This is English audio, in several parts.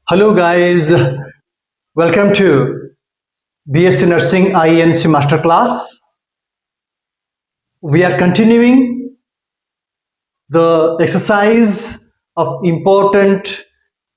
Hello guys, welcome to BSc Nursing INC Masterclass. We are continuing the exercise of important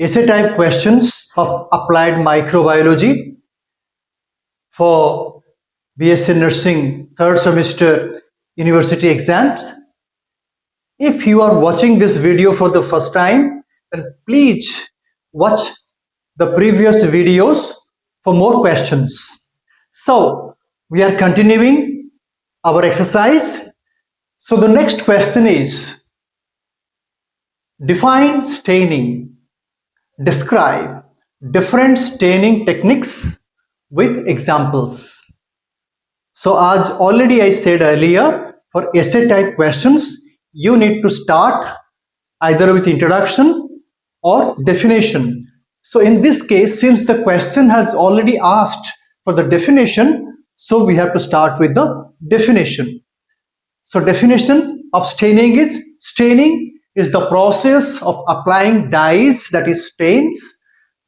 essay type questions of applied microbiology for BSc Nursing third semester university exams. If you are watching this video for the first time, then please watch the previous videos for more questions. So we are continuing our exercise. So the next question is, define staining. Describe different staining techniques with examples. So as already I said earlier, for essay type questions, you need to start either with introduction or definition. So in this case, since the question has already asked for the definition, so we have to start with the definition. So definition of staining is the process of applying dyes, that is stains,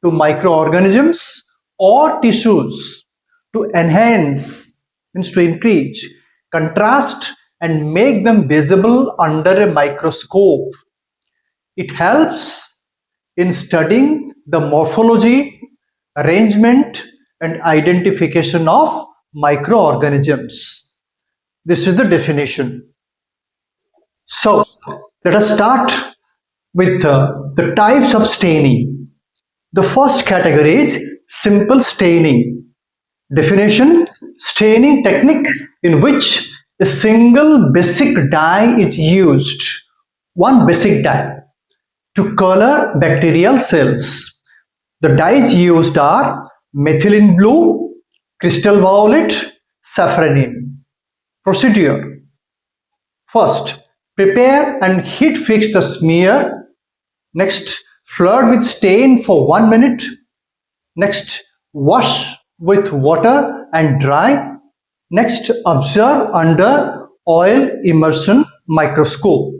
to microorganisms or tissues to enhance, means to increase, contrast and make them visible under a microscope. It helps in studying the morphology, arrangement and identification of microorganisms. This is the definition. So let us start with the types of staining. The first category is simple staining. Definition: staining technique in which a single basic dye is used, one basic dye, to color bacterial cells. The dyes used are methylene blue, crystal violet, safranin. Procedure: first, prepare and heat fix the smear. Next, flood with stain for 1 minute. Next, wash with water and dry. Next, observe under oil immersion microscope.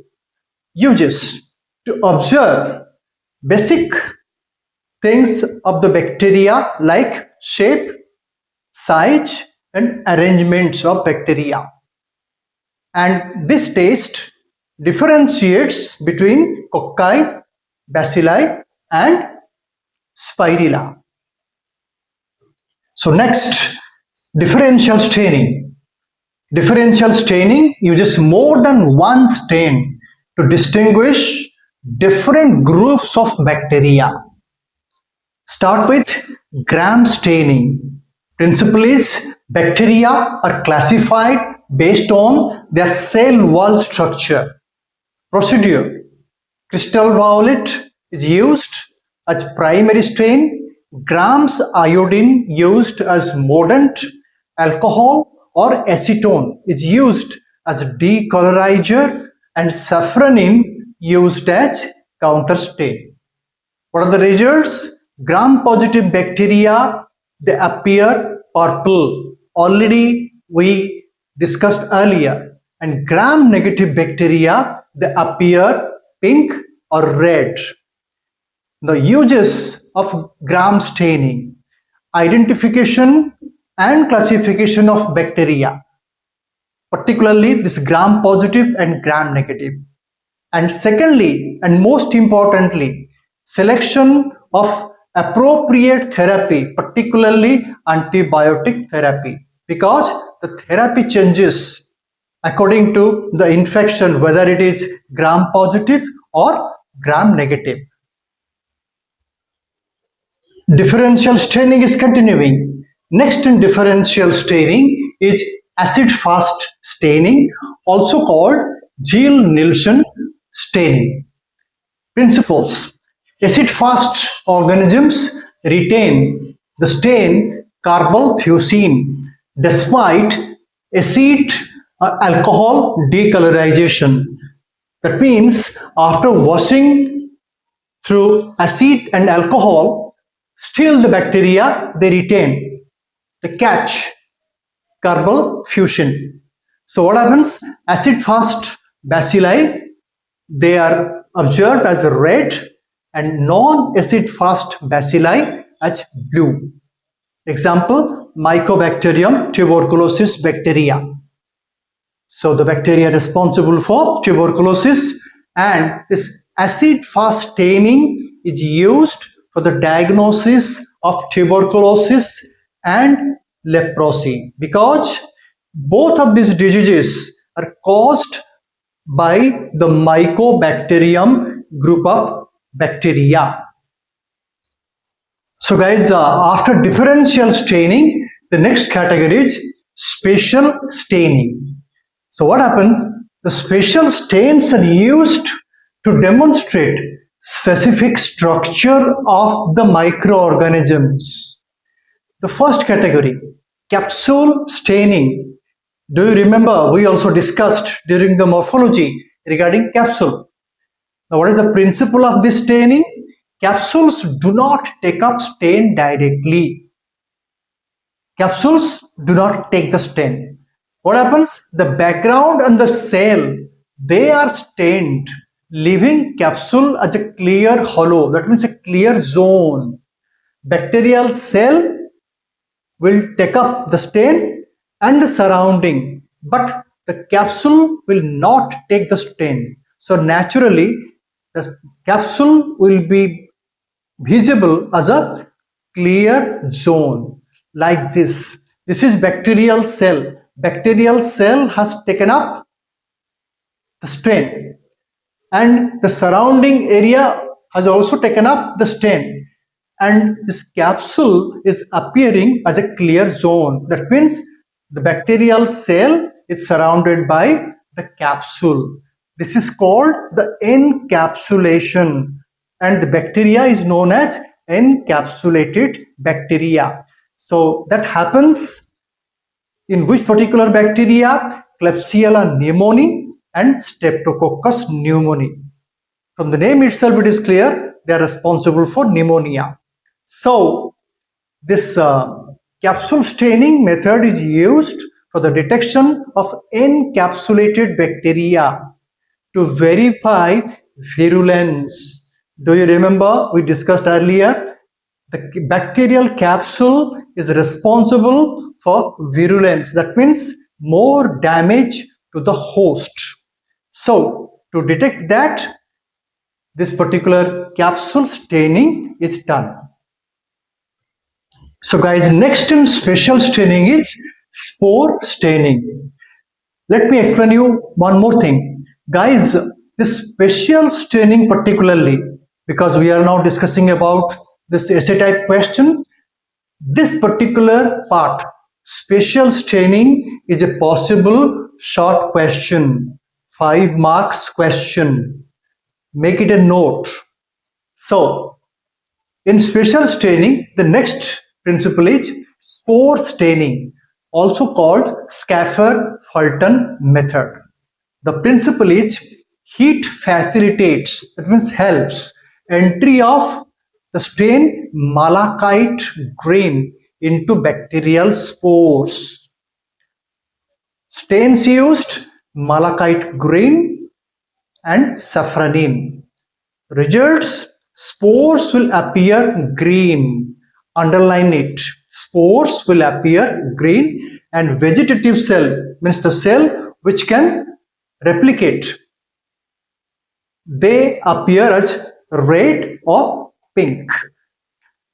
Uses: to observe basic things of the bacteria like shape, size and arrangements of bacteria. And this test differentiates between cocci, bacilli and spirilla. So next, differential staining. Differential staining uses more than one stain to distinguish different groups of bacteria. Start with gram staining. Principle is, bacteria are classified based on their cell wall structure. Procedure: crystal violet is used as primary stain, grams iodine used as mordant, alcohol or acetone is used as a decolorizer, and safranin used as counter stain. What are the results? Gram positive bacteria, they appear purple, already we discussed earlier, and gram negative bacteria, they appear pink or red. The uses of gram staining: identification and classification of bacteria, particularly this gram positive and gram negative. And secondly, and most importantly, selection of appropriate therapy, particularly antibiotic therapy, because the therapy changes according to the infection, whether it is gram positive or gram negative. Differential staining is continuing. Next in differential staining is acid-fast staining, also called Gill-Nielsen staining. Principles: acid-fast organisms retain the stain carbylfusin despite acid alcohol decolorization. That means after washing through acid and alcohol, still the bacteria, they retain, they catch carbylfusin. So what happens? Acid-fast bacilli, they are observed as red, and non-acid fast bacilli as blue. Example, Mycobacterium tuberculosis bacteria. So the bacteria responsible for tuberculosis, and this acid fast staining is used for the diagnosis of tuberculosis and leprosy, because both of these diseases are caused by the Mycobacterium group of bacteria. So guys, after differential staining, the next category is spatial staining. So what happens? The spatial stains are used to demonstrate specific structure of the microorganisms. The first category, capsule staining. Do you remember we also discussed during the morphology regarding capsule? Now what is the principle of this staining? Capsules do not take up stain directly. Capsules do not take the stain. What happens? The background and the cell, they are stained, leaving capsule as a clear hollow. That means a clear zone. Bacterial cell will take up the stain and the surrounding, but the capsule will not take the stain. So naturally, the capsule will be visible as a clear zone like this. This is bacterial cell. Bacterial cell has taken up the stain, and the surrounding area has also taken up the stain, and this capsule is appearing as a clear zone. That means the bacterial cell is surrounded by the capsule. This is called the encapsulation, and the bacteria is known as encapsulated bacteria. So that happens in which particular bacteria? Klebsiella pneumoniae and Streptococcus pneumoniae. From the name itself, it is clear they are responsible for pneumonia. So this capsule staining method is used for the detection of encapsulated bacteria to verify virulence. Do you remember we discussed earlier? The bacterial capsule is responsible for virulence. That means more damage to the host. So to detect that, this particular capsule staining is done. So guys, next in spatial staining is spore staining. Let me explain you one more thing. Guys, this spatial staining particularly, because we are now discussing about this essay type question, this particular part, spatial staining, is a possible short question, 5 marks question. Make it a note. So in spatial staining, the next principle is spore staining, also called Schaffer-Fulton method. The principle is heat facilitates, that means helps, entry of the stain malachite grain into bacterial spores. Stains used malachite grain and safranin. Results, spores will appear green. Underline it. Spores will appear green, and vegetative cell means the cell which can replicate, they appear as red or pink.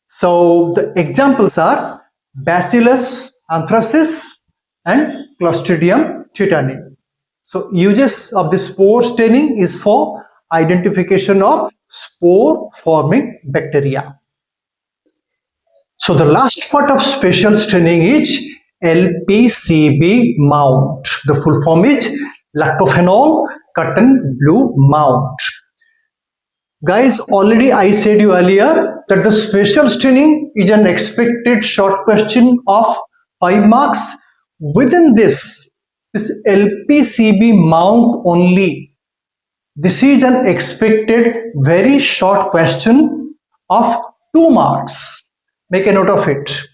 So the examples are Bacillus anthracis and Clostridium tetani. So uses of the spore staining is for identification of spore forming bacteria. So the last part of spatial staining is LPCB Mount. The full form is lactophenol cotton blue mount. Guys, already I said you earlier that the spatial staining is an expected short question of 5 marks. Within this LPCB Mount only, this is an expected very short question of 2 marks. Make a note of it.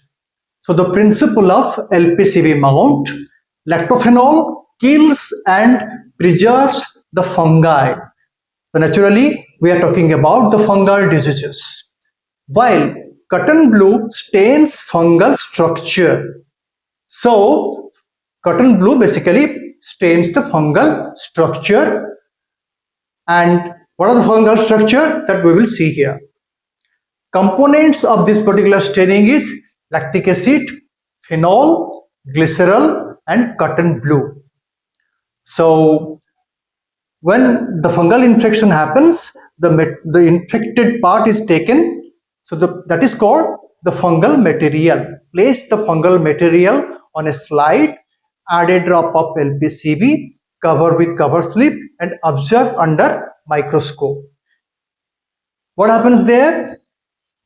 So the principle of LPCB Mount, lactophenol kills and preserves the fungi. So naturally, we are talking about the fungal diseases, while cotton blue stains fungal structure. So cotton blue basically stains the fungal structure. And what are the fungal structure that we will see here? Components of this particular staining is lactic acid, phenol, glycerol, and cotton blue. So when the fungal infection happens, the infected part is taken. So that is called the fungal material. Place the fungal material on a slide, add a drop of LPCB, cover with cover slip, and observe under microscope. What happens there?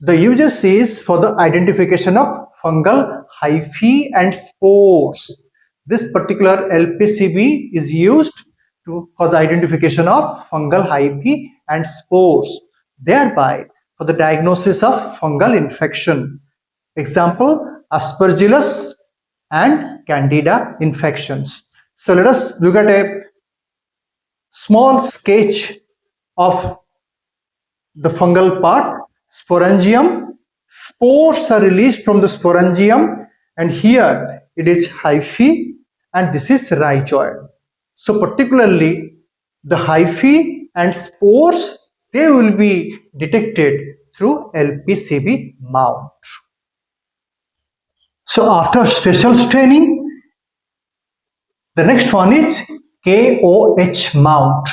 The uses is for the identification of fungal hyphae and spores. This particular LPCB is used for the identification of fungal hyphae and spores, thereby for the diagnosis of fungal infection. Example, Aspergillus and Candida infections. So let us look at a small sketch of the fungal part. Sporangium, spores are released from the sporangium, and here it is hyphae and this is rhizoid. So particularly the hyphae and spores, they will be detected through LPCB mount. So after special staining, the next one is KOH mount,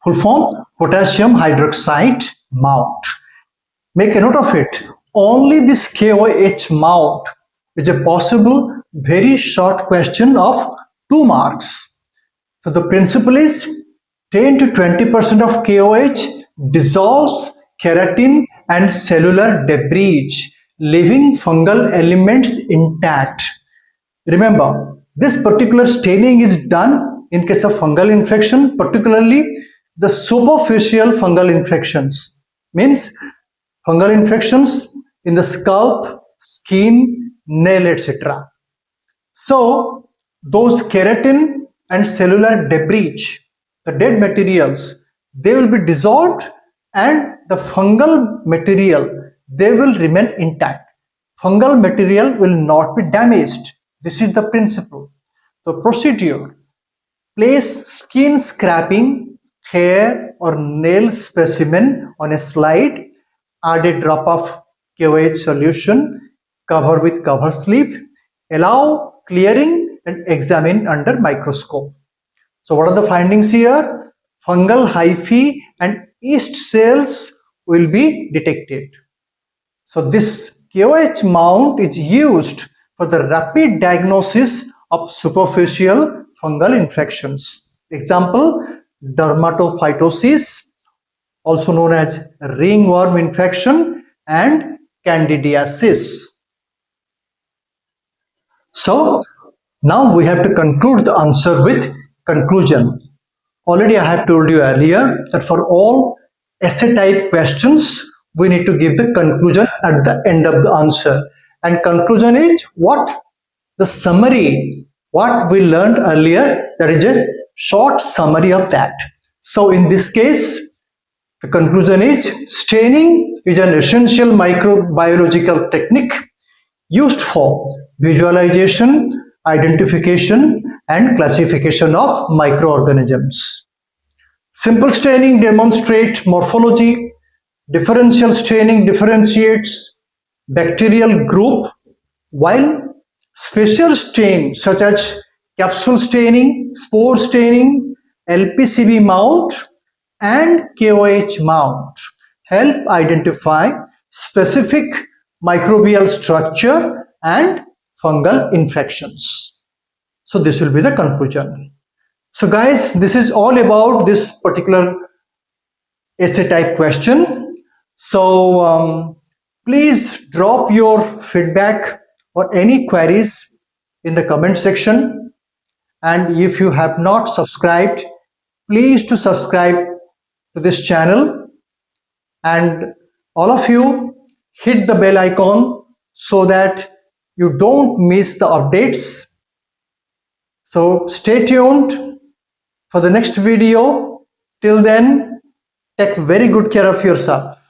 full form potassium hydroxide mount. Make a note of it. Only this KOH mount is a possible very short question of 2 marks. So the principle is 10 to 20% of KOH dissolves keratin and cellular debris, leaving fungal elements intact. Remember, this particular staining is done in case of fungal infection, particularly the superficial fungal infections. Means fungal infections in the scalp, skin, nail, etc. So those keratin and cellular debris, the dead materials, they will be dissolved and the fungal material, they will remain intact. Fungal material will not be damaged. This is the principle. The procedure: place skin scraping, hair or nail specimen on a slide, add a drop of KOH solution, cover with cover slip, allow clearing and examine under microscope. So what are the findings here? Fungal hyphae and yeast cells will be detected. So this KOH mount is used for the rapid diagnosis of superficial fungal infections. Example, dermatophytosis, also known as ringworm infection, and candidiasis. So now we have to conclude the answer with conclusion. Already I have told you earlier that for all essay type questions, we need to give the conclusion at the end of the answer. And conclusion is what? The summary, what we learned earlier, that is a short summary of that. So in this case, the conclusion is staining is an essential microbiological technique used for visualization, identification, and classification of microorganisms. Simple staining demonstrates morphology. Differential staining differentiates bacterial group, while special stain such as capsule staining, spore staining, LPCB mount, and KOH mount help identify specific microbial structure and fungal infections. So this will be the conclusion. So guys, this is all about this particular essay type question. So please drop your feedback or any queries in the comment section. And if you have not subscribed, please to subscribe to this channel, and all of you hit the bell icon so that you don't miss the updates. So stay tuned for the next video. Till then, Take very good care of yourself.